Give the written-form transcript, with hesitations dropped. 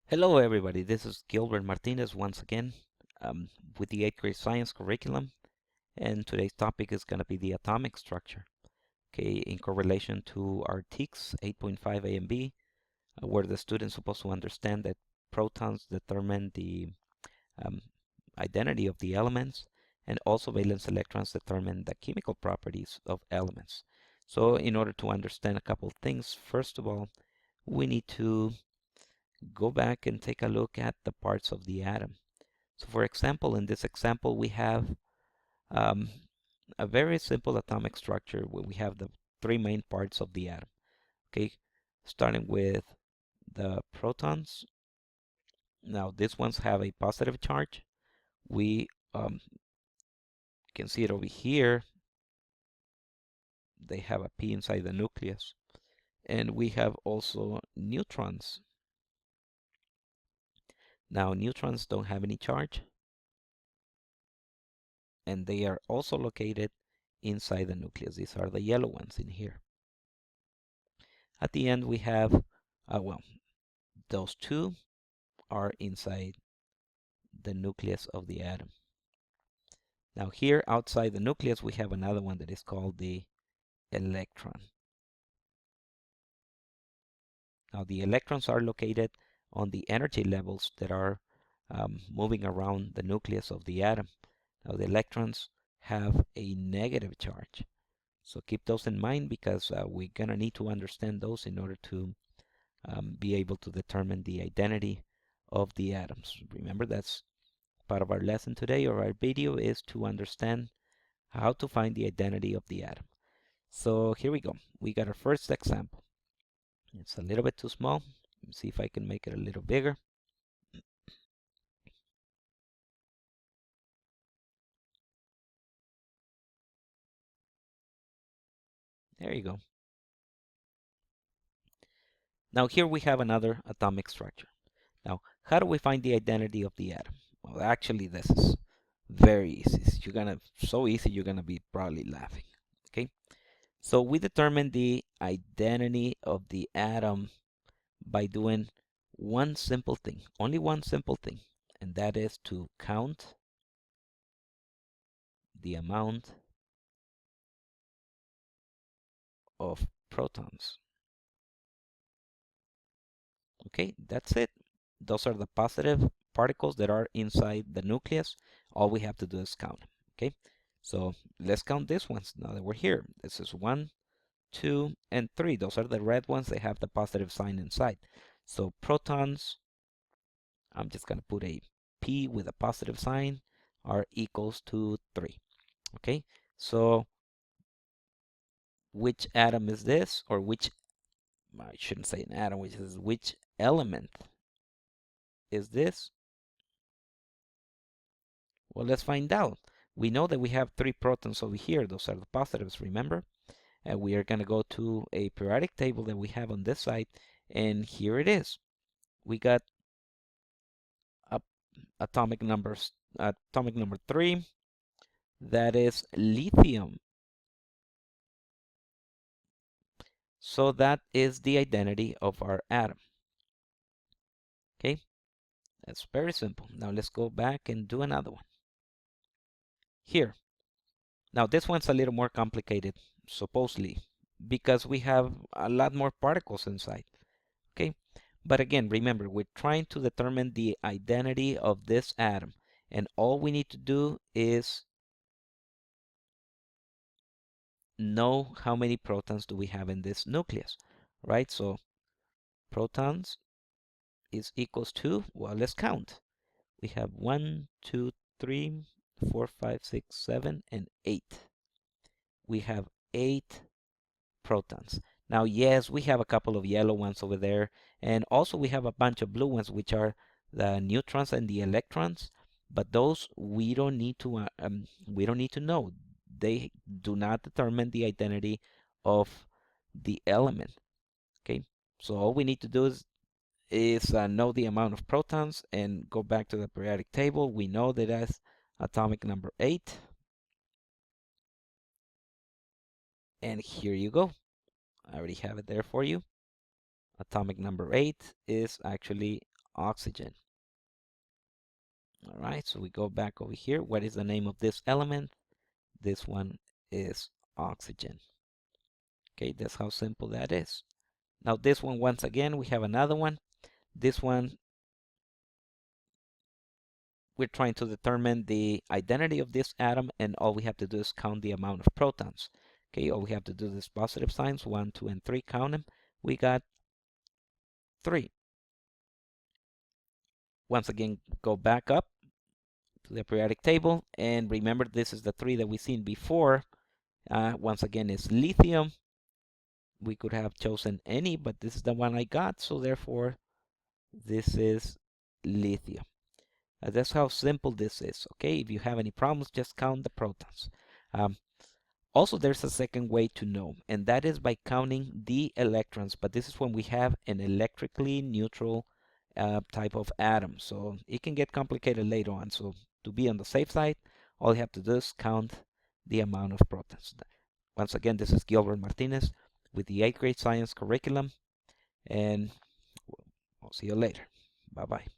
Hello, everybody. This is Gilbert Martinez once again with the 8th grade science curriculum. And today's topic is going to be the atomic structure, okay, in correlation to our TEKS 8.5 A and B, where the student's supposed to understand that protons determine the um, identity of the elements, and also valence electrons determine the chemical properties of elements. So, in order to understand a couple of things, first of all, we need to go back and take a look at the parts of the atom. So for example, in this example, we have um, a very simple atomic structure where we have the three main parts of the atom. Okay, starting with the protons. Now, these ones have a positive charge. We can see it over here. They have a P inside the nucleus. And we have also neutrons. Now, neutrons don't have any charge, and they are also located inside the nucleus. These are the yellow ones in here. At the end, we have, well, those two are inside the nucleus of the atom. Now here outside the nucleus, we have another one that is called the electron. Now the electrons are located on the energy levels that are moving around the nucleus of the atom. Now the electrons have a negative charge. So keep those in mind because we're going to need to understand those in order to be able to determine the identity of the atoms. Remember, that's part of our lesson today, or our video, is to understand how to find the identity of the atom. So here we go. We got our first example. It's a little bit too small. Let me see if I can make it a little bigger. There you go. Now here we have another atomic structure. Now, how do we find the identity of the atom? Well, actually, this is very easy. So easy, you're gonna be probably laughing. Okay, so we determine the identity of the atom by doing one simple thing, only one simple thing, and that is to count the amount of protons. Okay, that's it. Those are the positive particles that are inside the nucleus. All we have to do is count them. Okay, so let's count these ones now that we're here. This is 1, 2, and 3. Those are the red ones. They have the positive sign inside. So protons, I'm just going to put a P with a positive sign, are equals to 3. Okay, so which atom is this, or which, I shouldn't say an atom, which element is this? Well, let's find out. We know that we have 3 protons over here. Those are the positives, remember? And we are going to go to a periodic table that we have on this side, and here it is. We got atomic number 3. That is lithium. So that is the identity of our atom. Okay, that's very simple. Now let's go back and do another one. Here. Now this one's a little more complicated, supposedly, because we have a lot more particles inside. Okay, but again, remember, we're trying to determine the identity of this atom, and all we need to do is know how many protons do we have in this nucleus, right? So protons is equals to, well, let's count. We have 1, 2, 3, 4, 5, 6, 7, and 8. We have 8 protons. Now, yes, we have a couple of yellow ones over there, and also we have a bunch of blue ones, which are the neutrons and the electrons. But those we don't need to know. They do not determine the identity of the element. Okay, so all we need to do is know the amount of protons and go back to the periodic table. We know that that's atomic number 8, and here you go. I already have it there for you. Atomic number 8 is actually oxygen. All right, so we go back over here. What is the name of this element? This one is oxygen. Okay, that's how simple that is. Now this one, once again, we have another one. This one, we're trying to determine the identity of this atom, and all we have to do is count the amount of protons. Okay, all we have to do is positive signs, 1, 2, and 3, count them. We got 3. Once again, go back up to the periodic table, and remember this is the 3 that we seen before. Once again, it's lithium. We could have chosen any, but this is the one I got, so therefore this is lithium. That's how simple this is. Okay, if you have any problems, just count the protons. Also, there's a second way to know, and that is by counting the electrons, but this is when we have an electrically neutral type of atom. So it can get complicated later on. So to be on the safe side, all you have to do is count the amount of protons. Once again, this is Gilbert Martinez with the 8th grade science curriculum, and I'll see you later. Bye-bye.